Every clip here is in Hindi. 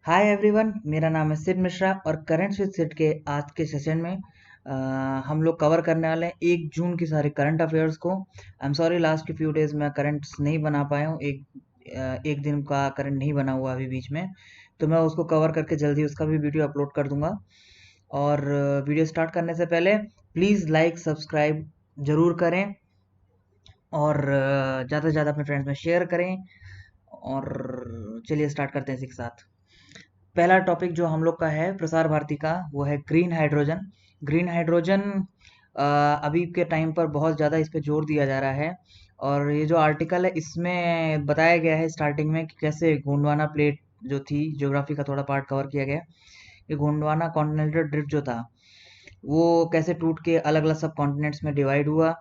हाय एवरीवन, मेरा नाम है सिड मिश्रा और करंट्स विद सिड के आज के सेशन में हम लोग कवर करने वाले हैं 1 जून की सारे करंट अफेयर्स को। आई एम सॉरी, लास्ट के फ्यू डेज में करंट्स नहीं बना पाया हूँ। एक दिन का करंट नहीं बना हुआ अभी बीच में, तो मैं उसको कवर करके जल्दी उसका भी वीडियो अपलोड कर दूंगा। और वीडियो स्टार्ट करने से पहले प्लीज़ लाइक सब्सक्राइब ज़रूर करें और ज़्यादा से ज़्यादा अपने फ्रेंड्स में शेयर करें। और चलिए स्टार्ट करते हैं इसी के साथ। पहला टॉपिक जो हम लोग का है प्रसार भारती का, वो है ग्रीन हाइड्रोजन। ग्रीन हाइड्रोजन अभी के टाइम पर बहुत ज़्यादा इस पे जोर दिया जा रहा है। और ये जो आर्टिकल है इसमें बताया गया है स्टार्टिंग में कि कैसे गोंडवाना प्लेट जो थी, ज्योग्राफी का थोड़ा पार्ट कवर किया गया। ये गोंडवाना कॉन्टिनेंटल ड्रिफ्ट जो था वो कैसे टूट के अलग अलग सब कॉन्टिनेंट्स में डिवाइड हुआ,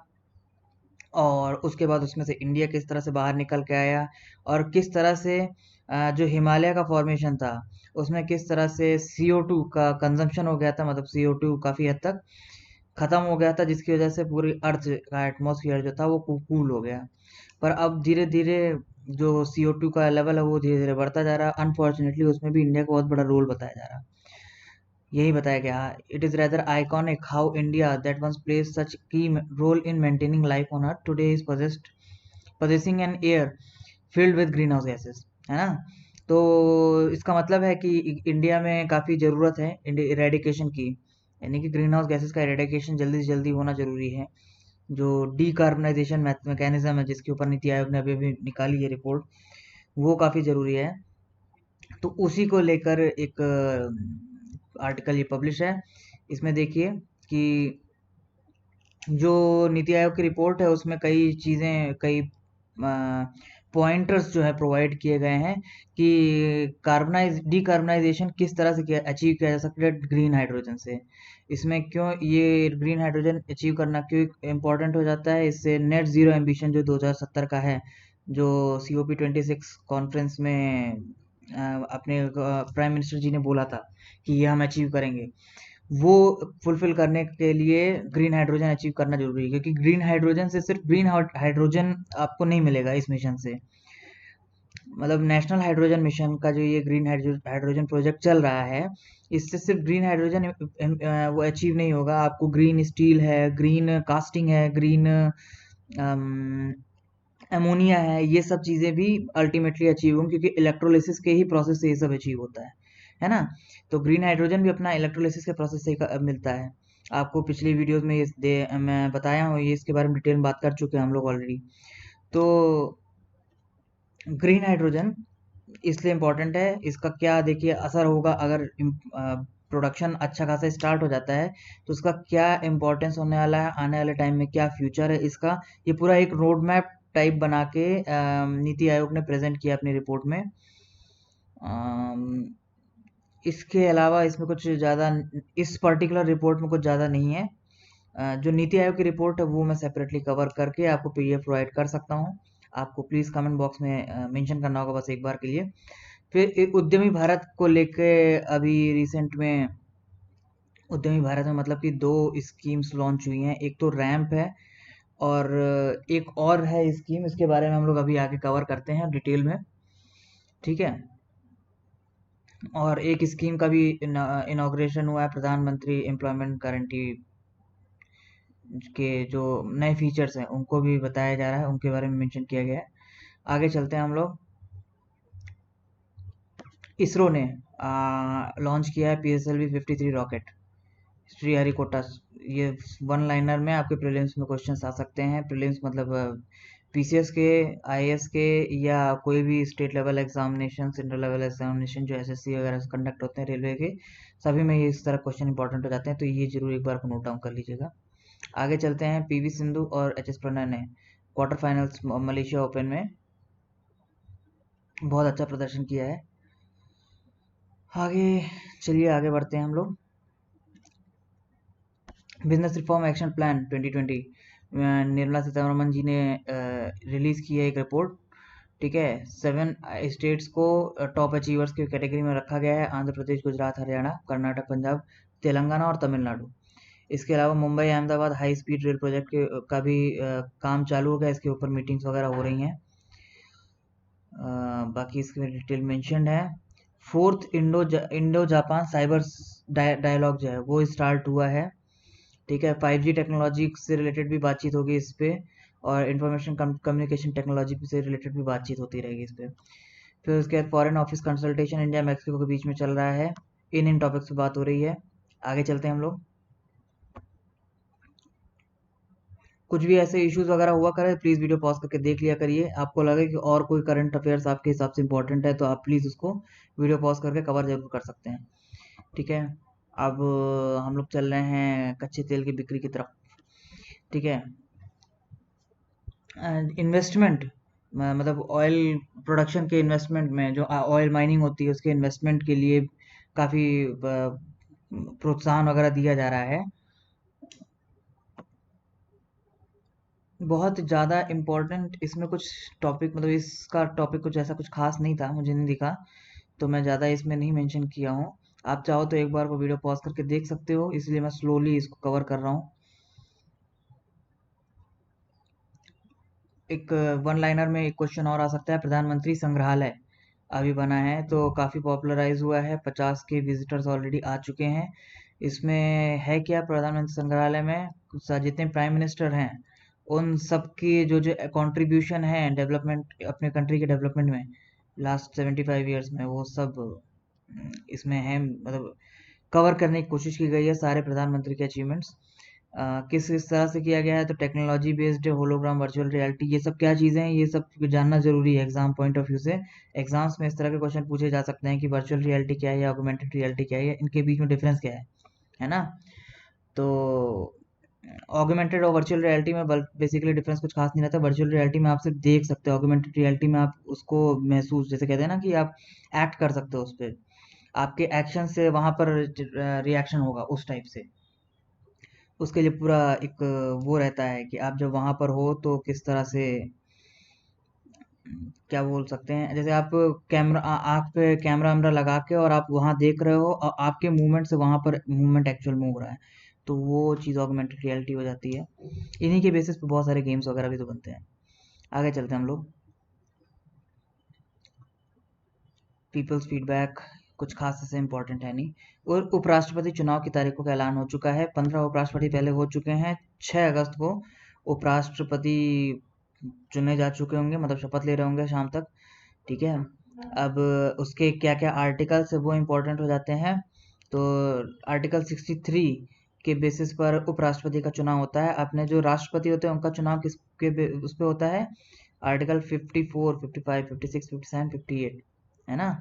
और उसके बाद उसमें से इंडिया किस तरह से बाहर निकल के आया, और किस तरह से जो हिमालय का फॉर्मेशन था उसमें किस तरह से CO2 का कंजम्पशन हो गया था, मतलब CO2 काफ़ी हद तक ख़त्म हो गया था, जिसकी वजह से पूरी अर्थ का एटमॉस्फेयर जो था वो कूल हो गया। पर अब धीरे धीरे जो CO2 का लेवल है वो धीरे धीरे बढ़ता जा रहा है। अनफॉर्चुनेटली उसमें भी इंडिया का बहुत बड़ा रोल बताया जा रहा है। यही बताया गया, it is rather iconic how India that once plays such key role in maintaining life on earth today is possessing an air filled with green house gases, है ना। तो इसका मतलब है कि इंडिया में काफ़ी ज़रूरत है इरेडिकेशन की, यानी कि ग्रीन हाउस गैसेस का इरेडिकेशन जल्दी से जल्दी होना ज़रूरी है। जो डीकार्बनाइजेशन मैकेनिज्म है जिसके ऊपर नीति आयोग ने अभी अभी निकाली है रिपोर्ट, वो काफ़ी ज़रूरी है। तो उसी को लेकर एक आर्टिकल ये पब्लिश है। इसमें देखिए कि जो नीति आयोग की रिपोर्ट है उसमें कई चीज़ें, कई पॉइंटर्स जो है प्रोवाइड किए गए हैं कि डीकार्बनाइजेशन किस तरह से अचीव किया जा सकता है ग्रीन हाइड्रोजन से। इसमें क्यों ये ग्रीन हाइड्रोजन अचीव करना क्यों इम्पोर्टेंट हो जाता है, इससे नेट ज़ीरो एम्बिशन जो 2070 का है, जो COP26 कॉन्फ्रेंस में अपने प्राइम मिनिस्टर जी ने बोला था कि ये हम अचीव करेंगे, वो फुलफिल करने के लिए ग्रीन हाइड्रोजन अचीव करना जरूरी है। क्योंकि ग्रीन हाइड्रोजन से सिर्फ ग्रीन हाइड्रोजन आपको नहीं मिलेगा इस मिशन से, मतलब नेशनल हाइड्रोजन मिशन का जो ये ग्रीन हाइड्रोजन प्रोजेक्ट चल रहा है, इससे सिर्फ ग्रीन हाइड्रोजन वो अचीव नहीं होगा। आपको ग्रीन स्टील है, ग्रीन कास्टिंग है, ग्रीन अमोनिया है, ये सब चीज़ें भी अल्टीमेटली अचीव होंगी, क्योंकि इलेक्ट्रोलिसिस के ही प्रोसेस से ये सब अचीव होता है ना। तो ग्रीन हाइड्रोजन भी अपना इलेक्ट्रोलिसिस के प्रोसेस से ही मिलता है। आपको पिछली वीडियोस में मैं बताया हूँ, ये इसके बारे में डिटेल में बात कर चुके हैं हम लोग ऑलरेडी। तो ग्रीन हाइड्रोजन इसलिए इम्पोर्टेंट है, इसका क्या देखिए असर होगा अगर प्रोडक्शन अच्छा खासा स्टार्ट हो जाता है, तो उसका क्या इम्पोर्टेंस होने वाला है आने वाले टाइम में, क्या फ्यूचर है इसका। ये पूरा एक रोड मैप टाइप बना के नीति आयोग ने प्रेजेंट किया अपनी रिपोर्ट में। अम, इसके अलावा इसमें कुछ ज़्यादा, इस पर्टिकुलर रिपोर्ट में कुछ ज़्यादा नहीं है। जो नीति आयोग की रिपोर्ट है वो मैं सेपरेटली कवर करके आपको PDF प्रोवाइड कर सकता हूँ। आपको प्लीज़ कमेंट बॉक्स में मेंशन करना होगा बस एक बार के लिए। फिर एक उद्यमी भारत को लेके अभी रिसेंट में उद्यमी भारत में मतलब कि 2 स्कीम्स लॉन्च हुई हैं। एक तो रैंप है और एक और है स्कीम, इसके बारे में हम लोग अभी आगे कवर करते हैं डिटेल में, ठीक है। और एक स्कीम का भी इनॉग्रेशन हुआ है, प्रधानमंत्री एम्प्लॉयमेंट गारंटी के जो नए फीचर्स हैं उनको भी बताया जा रहा है, उनके बारे में मेंशन किया गया है। आगे चलते हैं हम लोग। इसरो ने लॉन्च किया है PSLV 53 रॉकेट, श्रीहरिकोटा। ये वन लाइनर में आपके प्रीलिम्स में क्वेश्चंस आ सकते हैं। प्रीलिम्स मतलब PCS के, IAS के, या कोई भी state level examination, central level examination जो SSC वगैरह से कंडक्ट होते हैं रेलवे के, सभी में ये इस तरह क्वेश्चन इंपॉर्टेंट हो जाते हैं, तो ये जरूर एक बार को नोट डाउन कर लीजिएगा। आगे चलते हैं। PV सिंधु और HS प्रणय ने क्वार्टर फाइनल्स मलेशिया ओपन में बहुत अच्छा प्रदर्शन किया है। आगे चलिए, आगे बढ़ते हैं हम लोग। Business reform action plan 2020 Nirmala Sitharaman ji ने रिलीज की है एक रिपोर्ट, ठीक है। 7 स्टेट्स को टॉप अचीवर्स की कैटेगरी में रखा गया है: आंध्र प्रदेश, गुजरात, हरियाणा, कर्नाटक, पंजाब, तेलंगाना और तमिलनाडु। इसके अलावा Mumbai Ahmedabad high speed rail project का भी काम चालू हो गया, इसके ऊपर मीटिंग्स वगैरह हो रही हैं। बाकी इसके डिटेल मेंशन्ड है। Fourth Indo Japan cyber dialogue जो है वो स्टार्ट हुआ है। ठीक है, 5G टेक्नोलॉजी से रिलेटेड भी बातचीत होगी इस पे, और इंफॉर्मेशन कम्युनिकेशन टेक्नोलॉजी से रिलेटेड भी बातचीत होती रहेगी इस पे। फिर उसके बाद foreign office consultation India Mexico के बीच में चल रहा है। इन टॉपिक्स पे बात हो रही है। आगे चलते हैं हम लोग। कुछ भी ऐसे इश्यूज वगैरह हुआ करे प्लीज़ वीडियो पॉज करके देख लिया करिए। आपको लगे कि और कोई करंट अफेयर्स आपके हिसाब से इंपॉर्टेंट है तो आप प्लीज़ उसको वीडियो पॉज करके कवर जरूर कर सकते हैं। ठीक है, अब हम लोग चल रहे हैं कच्चे तेल की बिक्री की तरफ। ठीक है, इन्वेस्टमेंट मतलब ऑयल प्रोडक्शन के इन्वेस्टमेंट में जो ऑयल माइनिंग होती है उसके इन्वेस्टमेंट के लिए काफ़ी प्रोत्साहन वगैरह दिया जा रहा है। बहुत ज़्यादा इम्पोर्टेंट इसमें कुछ टॉपिक, मतलब इसका टॉपिक कुछ ऐसा कुछ खास नहीं था, मुझे नहीं दिखा, तो मैं ज़्यादा इसमें नहीं मेंशन किया हूँ। आप चाहो तो एक बार को वीडियो पॉज करके देख सकते हो, इसलिए मैं स्लोली इसको कवर कर रहा हूँ। एक वन लाइनर में एक क्वेश्चन और आ सकता है। प्रधानमंत्री संग्रहालय अभी बना है तो काफ़ी पॉपुलराइज हुआ है, 50 के विजिटर्स ऑलरेडी आ चुके हैं। इसमें है क्या, प्रधानमंत्री संग्रहालय में जितने प्राइम मिनिस्टर हैं उन सबकी जो जो कंट्रीब्यूशन है डेवलपमेंट, अपने कंट्री के डेवलपमेंट में लास्ट 75 ईयर्स में, वो सब इसमें है। मतलब कवर करने की कोशिश की गई है सारे प्रधानमंत्री के अचीवमेंट्स। किस किस तरह से किया गया है, तो technology based hologram, virtual reality, ये सब क्या चीज़ें हैं, ये सब जानना जरूरी है एग्जाम पॉइंट ऑफ व्यू से। एग्जाम्स में इस तरह के क्वेश्चन पूछे जा सकते हैं कि वर्चुअल रियलिटी क्या है या ऑगमेंटेड रियलिटी क्या है, या इनके बीच में डिफरेंस क्या है ना। तो ऑगमेंटेड और वर्चुअल रियलिटी में बेसिकली डिफरेंस कुछ खास नहीं रहता। वर्चुअल रियलिटी में आप सिर्फ देख सकते हो, ऑगमेंटेड रियलिटी में आप उसको महसूस, जैसे कहते हैं ना कि आप एक्ट कर सकते हो उस पर, आपके एक्शन से वहां पर रिएक्शन होगा उस टाइप से। उसके लिए पूरा एक वो रहता है कि आप जब वहां पर हो तो किस तरह से, क्या बोल सकते हैं, जैसे आप कैमरा आँख पे कैमरा वैमरा लगा के और आप वहां देख रहे हो और आपके मूवमेंट से वहां पर मूवमेंट एक्चुअल में हो रहा है, तो वो चीज़ ऑगमेंटेड रियलिटी हो जाती है। इन्हीं के बेसिस पे बहुत सारे गेम्स वगैरह भी तो बनते हैं। आगे चलते हैं हम लोग। पीपल्स फीडबैक कुछ खास ऐसे इंपॉर्टेंट है नहीं। और उपराष्ट्रपति चुनाव की तारीखों का ऐलान हो चुका है। 15 उपराष्ट्रपति पहले हो चुके हैं। 6 अगस्त को उपराष्ट्रपति चुने जा चुके होंगे, मतलब शपथ ले रहे होंगे शाम तक। ठीक है, अब उसके क्या क्या आर्टिकल्स है वो इम्पोर्टेंट हो जाते हैं। तो आर्टिकल 63 के बेसिस पर उपराष्ट्रपति का चुनाव होता है। अपने जो राष्ट्रपति होते हैं उनका चुनाव उस पे होता है, आर्टिकल 54, 55, 56, 57, 58, है ना।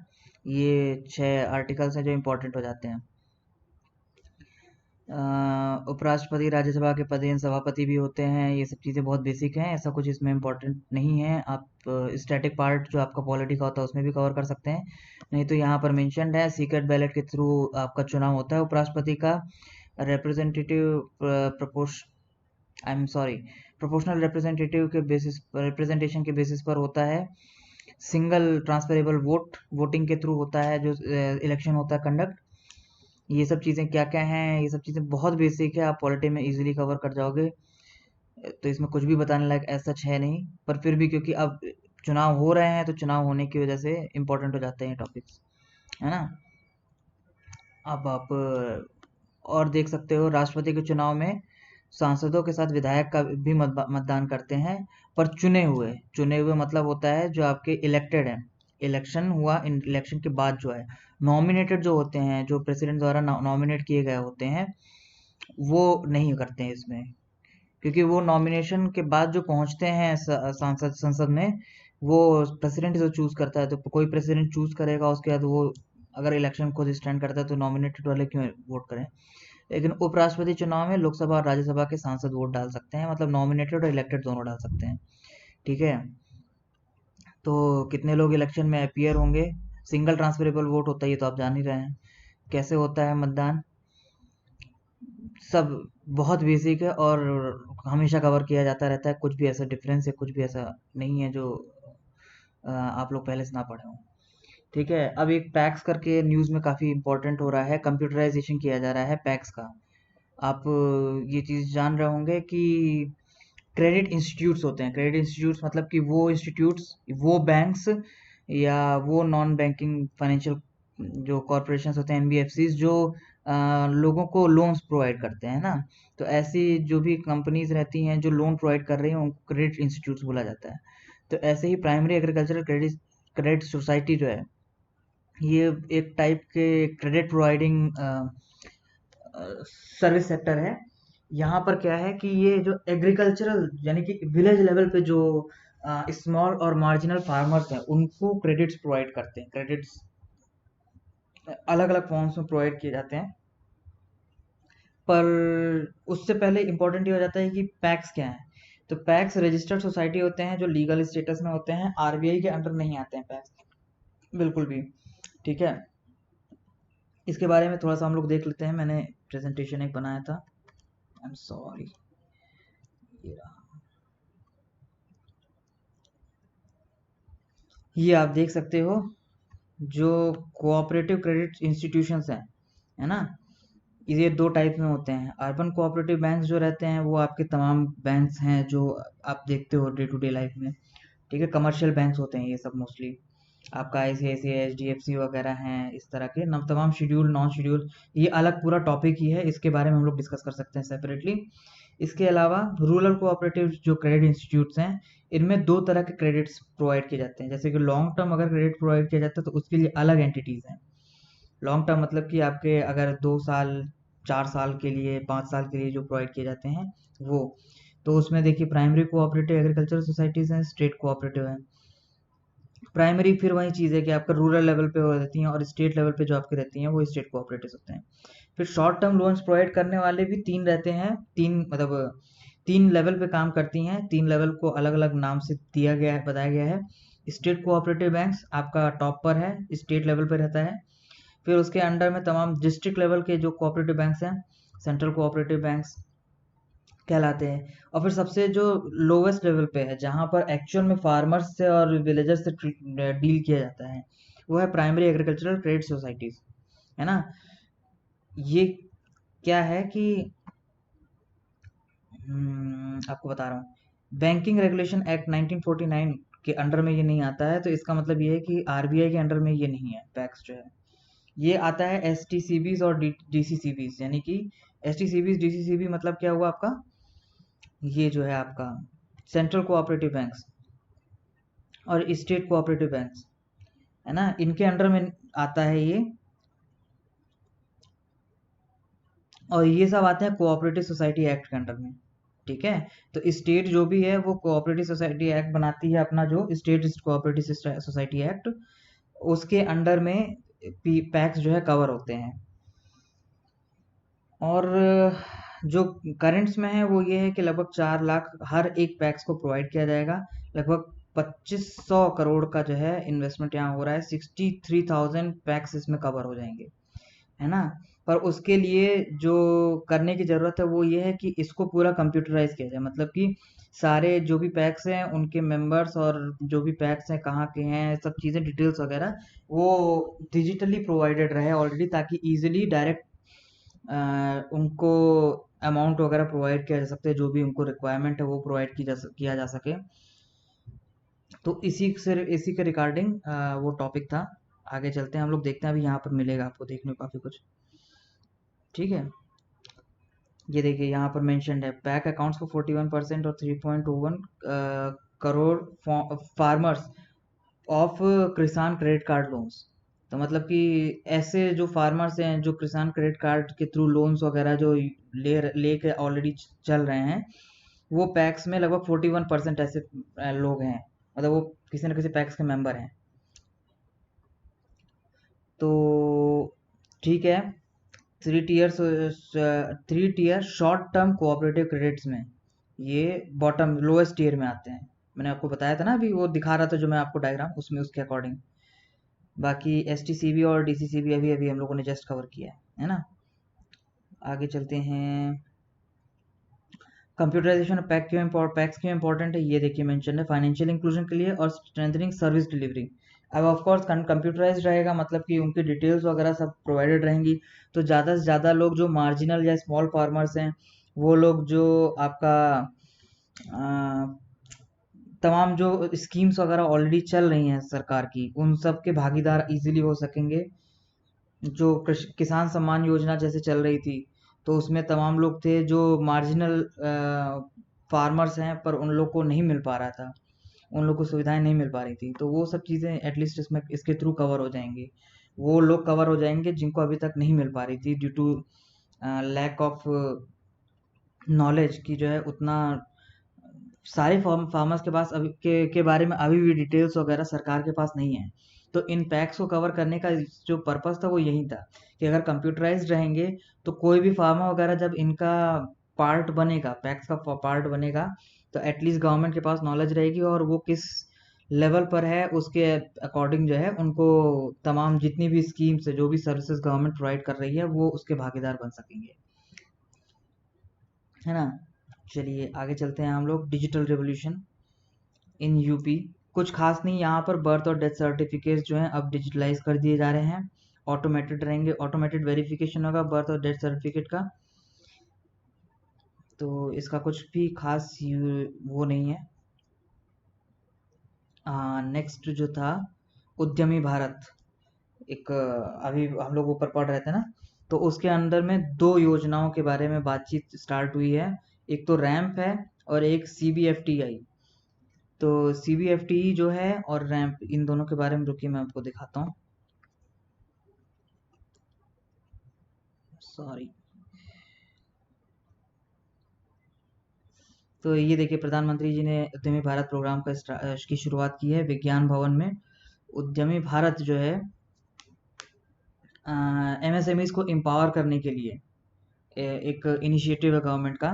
ये 6 आर्टिकल्स हैं जो इम्पोर्टेंट हो जाते हैं। उपराष्ट्रपति राज्यसभा के पदेन सभापति भी होते हैं। ये सब चीज़ें बहुत बेसिक हैं, ऐसा कुछ इसमें इम्पोर्टेंट नहीं है। आप स्टैटिक पार्ट जो आपका पॉलिटी का होता है उसमें भी कवर कर सकते हैं, नहीं तो यहाँ पर मेंशन्ड है सीक्रेट बैलेट के थ्रू आपका चुनाव होता है उपराष्ट्रपति का। रिप्रेजेंटेटिव प्रपोर्श I am sorry proportional representative के बेसिस पर, रिप्रेजेंटेशन के बेसिस पर होता है। सिंगल ट्रांसफरेबल वोटिंग के थ्रू होता है जो इलेक्शन होता है कंडक्ट। ये सब चीज़ें क्या क्या हैं, ये सब चीज़ें बहुत बेसिक है, आप पॉलिटी में इजीली कवर कर जाओगे, तो इसमें कुछ भी बताने लायक ऐसा सच है नहीं। पर फिर भी क्योंकि अब चुनाव हो रहे हैं तो चुनाव होने की वजह से इम्पोर्टेंट हो जाते हैं टॉपिक्स, है ना। अब आप और देख सकते हो राष्ट्रपति के चुनाव में सांसदों के साथ विधायक का भी मतदान करते हैं, पर चुने हुए मतलब होता है जो आपके इलेक्टेड हैं। इलेक्शन हुआ, इलेक्शन के बाद जो है नॉमिनेटेड जो होते हैं, जो प्रेसिडेंट द्वारा नॉमिनेट किए गए होते हैं, वो नहीं करते हैं इसमें, क्योंकि वो नॉमिनेशन के बाद जो पहुंचते हैं सांसद संसद में, वो प्रेसिडेंट जो चूज करता है, तो कोई प्रेसिडेंट चूज करेगा उसके बाद वो अगर इलेक्शन खुद स्टैंड करता है तो नॉमिनेटेड वाले क्यों वोट करें। लेकिन उपराष्ट्रपति चुनाव में लोकसभा और राज्यसभा के सांसद वोट डाल सकते हैं, मतलब नॉमिनेटेड और इलेक्टेड दोनों डाल सकते हैं। ठीक है, तो कितने लोग इलेक्शन में अपियर होंगे, सिंगल ट्रांसफरेबल वोट होता है, ये तो आप जान ही रहे हैं। कैसे होता है मतदान, सब बहुत बेसिक है और हमेशा कवर किया जाता रहता है। कुछ भी ऐसा डिफरेंस है, कुछ भी ऐसा नहीं है जो आप लोग पहले से ना पढ़े हों। ठीक है, अब एक पैक्स करके न्यूज़ में काफ़ी इंपॉर्टेंट हो रहा है, कंप्यूटराइजेशन किया जा रहा है पैक्स का। आप ये चीज़ जान रहे होंगे कि क्रेडिट इंस्टीट्यूट्स होते हैं। क्रेडिट इंस्टीट्यूट्स मतलब कि वो इंस्टीट्यूट्स, वो बैंक्स या वो नॉन बैंकिंग फाइनेंशियल जो कॉरपोरेशन होते हैं, एनबीएफसी जो लोगों को लोन्स प्रोवाइड करते हैं ना, तो ऐसी जो भी कंपनीज रहती हैं जो लोन प्रोवाइड कर रही हैं उनको क्रेडिट इंस्टीट्यूट्स बोला जाता है। तो ऐसे ही primary agricultural credit credit society जो है, ये एक टाइप के क्रेडिट प्रोवाइडिंग सर्विस सेक्टर है। यहाँ पर क्या है कि ये जो एग्रीकल्चरल यानी कि विलेज लेवल पे जो स्मॉल और मार्जिनल फार्मर्स हैं उनको क्रेडिट्स प्रोवाइड करते हैं। क्रेडिट्स अलग अलग फॉर्म्स में प्रोवाइड किए जाते हैं, पर उससे पहले इम्पोर्टेंट ये हो जाता है कि पैक्स क्या है। तो पैक्स रजिस्टर्ड सोसाइटी होते हैं जो लीगल स्टेटस में होते हैं, आरबीआई के अंडर नहीं आते हैं पैक्स बिल्कुल भी। ठीक है, इसके बारे में थोड़ा सा हम लोग देख लेते हैं। मैंने प्रेजेंटेशन एक बनाया था, आई एम सॉरी, ये रहा। ये आप देख सकते हो, जो कोऑपरेटिव क्रेडिट इंस्टीट्यूशंस हैं, है ना, ये दो टाइप में होते हैं। अर्बन कोऑपरेटिव बैंक्स जो रहते हैं वो आपके तमाम बैंक्स हैं जो आप देखते हो डे टू डे लाइफ में। ठीक है, कमर्शियल बैंक्स होते हैं ये सब मोस्टली। आपका आईसीआईसीआई, एचडीएफसी वगैरह हैं, इस तरह के तमाम शेड्यूल, नॉन शेड्यूल, ये अलग पूरा टॉपिक ही है, इसके बारे में हम लोग डिस्कस कर सकते हैं सेपरेटली। इसके अलावा रूरल कोऑपरेटिव जो क्रेडिट इंस्टीट्यूट्स हैं, इनमें दो तरह के क्रेडिट्स प्रोवाइड किए जाते हैं। जैसे कि लॉन्ग टर्म अगर क्रेडिट प्रोवाइड किया जाता है तो उसके लिए अलग एंटिटीज़ हैं। लॉन्ग टर्म मतलब कि आपके अगर 2 साल, 4 साल के लिए, 5 साल के लिए जो प्रोवाइड किए जाते हैं वो। तो उसमें देखिए, प्राइमरी कोऑपरेटिव एग्रीकल्चर सोसाइटीज़ हैं, स्टेट कोऑपरेटिव हैं। प्राइमरी फिर वही चीज़ है कि आपका रूरल लेवल पे हो रहती हैं, और स्टेट लेवल पे जो आपकी रहती हैं वो स्टेट कोऑपरेटिव होते हैं। फिर शॉर्ट टर्म लोन्स प्रोवाइड करने वाले भी तीन रहते हैं, तीन मतलब 3 लेवल पे काम करती हैं। 3 लेवल को अलग अलग नाम से दिया गया है, बताया गया है। स्टेट कोऑपरेटिव बैंक्स आपका टॉप पर है, स्टेट लेवल पर रहता है। फिर उसके अंडर में तमाम डिस्ट्रिक्ट लेवल के जो कोऑपरेटिव बैंक्स हैं, सेंट्रल कोऑपरेटिव बैंक्स कहलाते हैं। और फिर सबसे जो लोवेस्ट लेवल पे है, जहाँ पर एक्चुअल में फार्मर्स से और विलेजर्स से डील किया जाता है, वो है प्राइमरी एग्रीकल्चरल क्रेडिट सोसाइटीज, है ना। ये क्या है कि आपको बता रहा हूँ, बैंकिंग रेगुलेशन एक्ट 1949 के अंडर में ये नहीं आता है। तो इसका मतलब ये है कि आरबीआई के अंडर में ये नहीं है पैक्स जो है। ये आता है एस टी सी बीज और डीसीसीबीज, यानी कि एस टी सी बीज, डीसीसीबी मतलब क्या हुआ आपका, ये जो है आपका सेंट्रल कोऑपरेटिव बैंक्स और स्टेट कोऑपरेटिव बैंक्स, है ना, इनके अंडर में आता है ये। और ये सब आते हैं कोऑपरेटिव सोसाइटी एक्ट के अंडर में। ठीक है, तो स्टेट जो भी है वो कोऑपरेटिव सोसाइटी एक्ट बनाती है अपना, जो स्टेट कोऑपरेटिव सोसाइटी एक्ट, उसके अंडर में पैक्स जो है कवर होते हैं। और जो करेंट्स में है वो ये है कि लगभग 4 लाख हर एक पैक्स को प्रोवाइड किया जाएगा। लगभग 2500 करोड़ का जो है इन्वेस्टमेंट यहाँ हो रहा है। 63,000 पैक्स इसमें कवर हो जाएंगे, है ना। पर उसके लिए जो करने की ज़रूरत है वो ये है कि इसको पूरा कंप्यूटराइज किया जाए, मतलब कि सारे जो भी पैक्स हैं उनके मेंबर्स और जो भी पैक्स हैं कहाँ के हैं, सब चीज़ें डिटेल्स वगैरह वो डिजिटली प्रोवाइडेड रहे ऑलरेडी, ताकि इजीली डायरेक्ट उनको अमाउंट वगैरह प्रोवाइड किया जा सकते हैं, जो भी उनको रिक्वायरमेंट है वो प्रोवाइड किया जा सके। तो इसी के रिगार्डिंग वो टॉपिक था। आगे चलते हैं हम लोग, देखते हैं अभी यहाँ पर मिलेगा आपको देखने को काफ़ी कुछ। ठीक है, ये देखिए यहाँ पर मेंशन्ड है, पैक अकाउंट्स को 41% और 3.21 करोड़ फार्मर्स ऑफ किसान क्रेडिट कार्ड लोन्स। तो मतलब कि ऐसे जो फार्मर्स हैं जो किसान क्रेडिट कार्ड के थ्रू लोन्स वगैरह जो ले के ऑलरेडी चल रहे हैं, वो पैक्स में लगभग 41% ऐसे लोग हैं, मतलब वो किसी न किसी पैक्स के मेंबर हैं। तो ठीक है, 3 tier short term cooperative credits में ये बॉटम लोएस्ट टियर में आते हैं। मैंने आपको बताया था ना, अभी वो दिखा रहा था जो मैं आपको डायग्राम, उसमें उसके अकॉर्डिंग। बाकी एस टी सी बी और डी सी सी बी अभी अभी हम लोगों ने जस्ट कवर किया है ना। आगे चलते हैं, कंप्यूटराइजेशन पैक्स क्यों इंपॉर्टेंट है, ये देखिए मेंशन है फाइनेंशियल इंक्लूजन के लिए और स्ट्रेंथनिंग सर्विस डिलीवरी। अब ऑफ कोर्स कंप्यूटराइज रहेगा, मतलब कि उनकी डिटेल्स वगैरह सब प्रोवाइडेड रहेंगी, तो ज़्यादा से ज़्यादा लोग जो मार्जिनल या स्मॉल फार्मर्स हैं, वो लोग जो आपका तमाम जो स्कीम्स वगैरह ऑलरेडी चल रही हैं सरकार की, उन सब के भागीदार इजीली हो सकेंगे। जो किसान सम्मान योजना जैसे चल रही थी, तो उसमें तमाम लोग थे जो मार्जिनल फार्मर्स हैं, पर उन लोग को नहीं मिल पा रहा था, उन लोग को सुविधाएं नहीं मिल पा रही थी, तो वो सब चीज़ें एटलीस्ट इसमें इसके थ्रू कवर हो जाएंगी। वो लोग कवर हो जाएंगे जिनको अभी तक नहीं मिल पा रही थी due to lack of knowledge की जो है उतना सारे फार्मर्स के पास अभी के बारे में अभी भी डिटेल्स वगैरह सरकार के पास नहीं है। तो इन पैक्स को कवर करने का जो पर्पस था वो यही था कि अगर कंप्यूटराइज्ड रहेंगे तो कोई भी फार्मर वगैरह जब इनका पार्ट बनेगा, पैक्स का पार्ट बनेगा, तो एटलीस्ट गवर्नमेंट के पास नॉलेज रहेगी और वो किस लेवल पर है उसके अकॉर्डिंग जो है उनको तमाम जितनी भी स्कीम्स है, जो भी सर्विसेज गवर्नमेंट प्रोवाइड कर रही है, वो उसके भागीदार बन सकेंगे, है ना। चलिए आगे चलते हैं हम लोग। Digital revolution in UP. कुछ खास नहीं, यहाँ पर बर्थ और डेथ सर्टिफिकेट्स जो हैं अब डिजिटलाइज कर दिए जा रहे हैं, ऑटोमेटेड रहेंगे, ऑटोमेटेड वेरिफिकेशन होगा बर्थ और डेथ सर्टिफिकेट का। तो इसका कुछ भी खास वो नहीं है। नेक्स्ट जो था उद्यमी भारत, एक अभी हम लोग ऊपर पढ़ रहे थे ना, तो उसके अंदर में दो योजनाओं के बारे में बातचीत स्टार्ट हुई है। एक तो रैंप है और एक CBFTI। तो CBFTI जो है और रैंप, इन दोनों के बारे में रुकिए मैं आपको दिखाता हूँ। सॉरी। तो ये देखिए, प्रधानमंत्री जी ने उद्यमी भारत प्रोग्राम की शुरुआत की है विज्ञान भवन में। उद्यमी भारत जो है MSMEs को एम्पावर करने के लिए एक इनिशिएटिव है गवर्नमेंट का।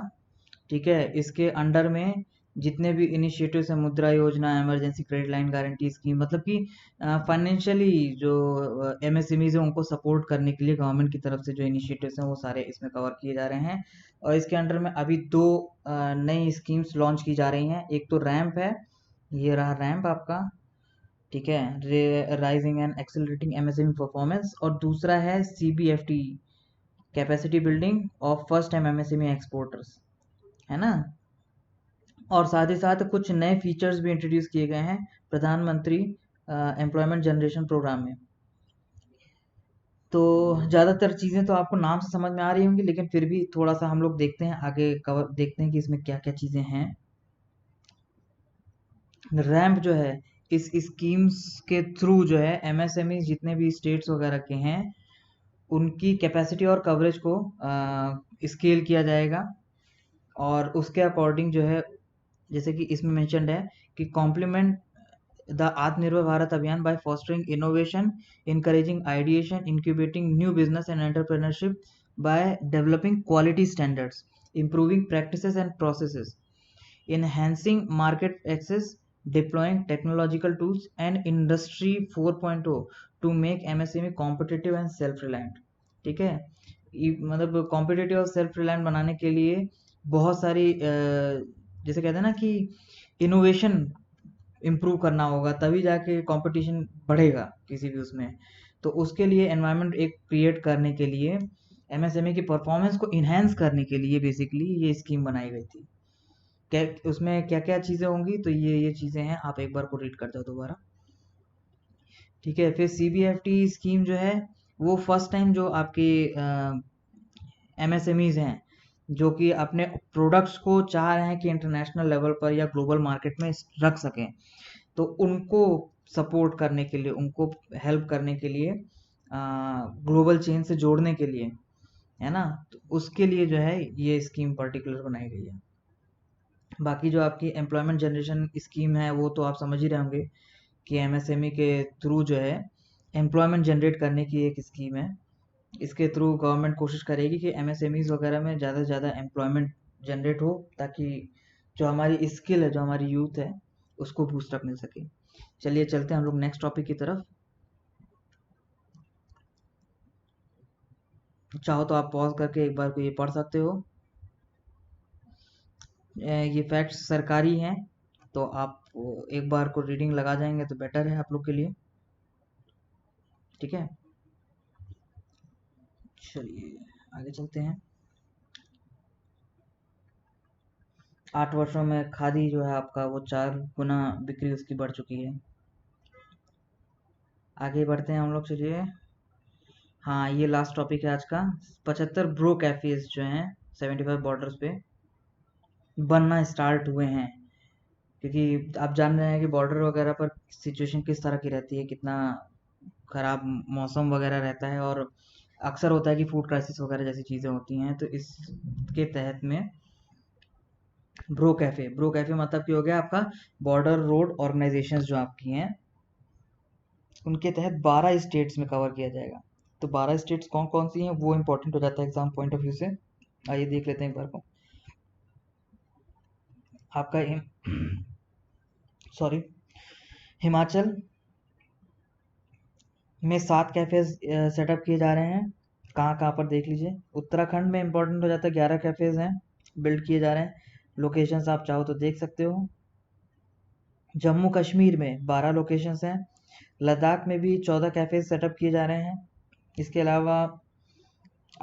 ठीक है, इसके अंडर में जितने भी इनिशिएटिव्स हैं, मुद्रा योजना, emergency credit line guarantee scheme, मतलब कि फाइनेंशियली जो MSMEs हैं उनको सपोर्ट करने के लिए गवर्नमेंट की तरफ से जो इनिशिएटिव्स हैं वो सारे इसमें कवर किए जा रहे हैं। और इसके अंडर में अभी दो नई स्कीम्स लॉन्च की जा रही हैं। एक तो रैंप है, ये रहा रैंप आपका, ठीक है, rising and accelerating MSME performance. और दूसरा है CBFT, capacity building of first time MSME exporters, है ना। और साथ ही साथ कुछ नए फीचर्स भी इंट्रोड्यूस किए गए हैं प्रधानमंत्री एम्प्लॉयमेंट जनरेशन प्रोग्राम में। तो ज़्यादातर चीज़ें तो आपको नाम से समझ में आ रही होंगी, लेकिन फिर भी थोड़ा सा हम लोग देखते हैं आगे, कवर देखते हैं कि इसमें क्या क्या चीज़ें हैं। रैंप जो है, इस स्कीम्स के थ्रू जो है MSME जितने भी स्टेट्स वगैरह के हैं उनकी कैपेसिटी और कवरेज को स्केल किया जाएगा। और उसके अकॉर्डिंग जो है, जैसे कि इसमें मेंशन्ड है कि कॉम्प्लीमेंट द आत्मनिर्भर भारत अभियान by fostering innovation, encouraging ideation, incubating new business and entrepreneurship by developing quality standards, improving practices and processes, enhancing market access, deploying technological tools and industry 4.0 to make MSME competitive and self reliant। ठीक है, मतलब कॉम्पिटिटिव और सेल्फ रिलायंट बनाने के लिए बहुत सारी जैसे कहते हैं ना कि इनोवेशन इम्प्रूव करना होगा, तभी जाके कंपटीशन बढ़ेगा किसी भी उसमें। तो उसके लिए एनवायरनमेंट एक क्रिएट करने के लिए, MSME की परफॉर्मेंस को इन्हेंस करने के लिए बेसिकली ये स्कीम बनाई गई थी। क्या उसमें क्या क्या चीज़ें होंगी, तो ये चीज़ें हैं, आप एक बार को रीड कर दो दोबारा। ठीक है, फिर CBFT स्कीम जो है वो फर्स्ट टाइम जो आपके MSMEs हैं जो कि अपने प्रोडक्ट्स को चाह रहे हैं कि इंटरनेशनल लेवल पर या ग्लोबल मार्केट में रख सकें, तो उनको सपोर्ट करने के लिए, उनको हेल्प करने के लिए, ग्लोबल चेन से जोड़ने के लिए, है ना, तो उसके लिए जो है ये स्कीम पर्टिकुलर बनाई गई है। बाकी जो आपकी एम्प्लॉयमेंट जनरेशन स्कीम है वो तो आप समझ ही रहे होंगे कि MSME के थ्रू जो है एम्प्लॉयमेंट जनरेट करने की एक स्कीम है। इसके थ्रू गवर्नमेंट कोशिश करेगी कि MSMEs वगैरह में ज़्यादा से ज़्यादा एम्प्लॉयमेंट जनरेट हो, ताकि जो हमारी स्किल है, जो हमारी यूथ है, उसको बूस्टअप मिल सके। चलिए चलते हैं हम लोग नेक्स्ट टॉपिक की तरफ। चाहो तो आप पॉज करके एक बार को ये पढ़ सकते हो। ये फैक्ट्स सरकारी हैं, तो आप एक बार को रीडिंग लगा जाएंगे तो बेटर है आप लोग के लिए। ठीक है, चलिए आगे चलते हैं। 8 वर्षों में खादी जो है आपका वो 4 गुना बिक्री उसकी बढ़ चुकी है। आगे बढ़ते हैं हम लोग, चलिए। हाँ, ये लास्ट टॉपिक है आज का। 75 ब्रो कैफेज जो हैं 75 बॉर्डर्स पे बनना स्टार्ट हुए हैं, क्योंकि आप जान रहे हैं कि बॉर्डर वगैरह पर सिचुएशन किस तरह की रहती है, कितना खराब मौसम वगैरह रहता है, और अक्सर होता है कि फूड क्राइसिस वगैरह जैसी चीज़ें होती हैं। तो इसके तहत में ब्रो कैफे मतलब कि हो गया आपका बॉर्डर रोड ऑर्गेनाइजेशंस जो आपकी हैं, उनके तहत 12 स्टेट्स में कवर किया जाएगा। तो 12 स्टेट्स कौन कौन सी हैं वो इंपॉर्टेंट हो जाता है एग्जाम पॉइंट ऑफ व्यू से। आइए देख लेते हैं एक बार को। आपका सॉरी, हिमाचल में 7 कैफेज सेटअप किए जा रहे हैं। कहाँ कहाँ पर देख लीजिए। उत्तराखंड में इंपॉर्टेंट हो जाता है, 11 कैफेज हैं बिल्ड किए जा रहे हैं। लोकेशंस आप चाहो तो देख सकते हो। जम्मू कश्मीर में 12 लोकेशंस हैं। लद्दाख में भी 14 कैफेज सेटअप किए जा रहे हैं। इसके अलावा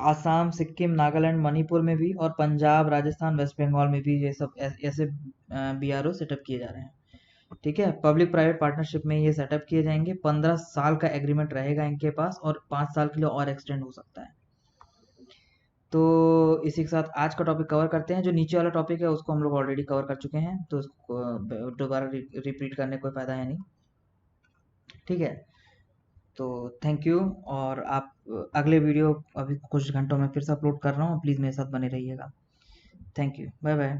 आसाम, सिक्किम, नागालैंड, मणिपुर में भी, और पंजाब, राजस्थान, वेस्ट बंगाल में भी ये सब ऐसे बीआरओ सेटअप किए जा रहे हैं। ठीक है, पब्लिक प्राइवेट पार्टनरशिप में ये सेटअप किए जाएंगे। 15 साल का एग्रीमेंट रहेगा इनके पास, और 5 साल के लिए और एक्सटेंड हो सकता है। तो इसी के साथ आज का टॉपिक कवर करते हैं। जो नीचे वाला टॉपिक है उसको हम लोग ऑलरेडी कवर कर चुके हैं, तो उसको दोबारा रिपीट करने का कोई फ़ायदा है नहीं। ठीक है, तो थैंक यू। और आप अगले वीडियो अभी कुछ घंटों में फिर से अपलोड कर रहा हूँ, प्लीज़ मेरे साथ बने रहिएगा। Thank you, bye bye.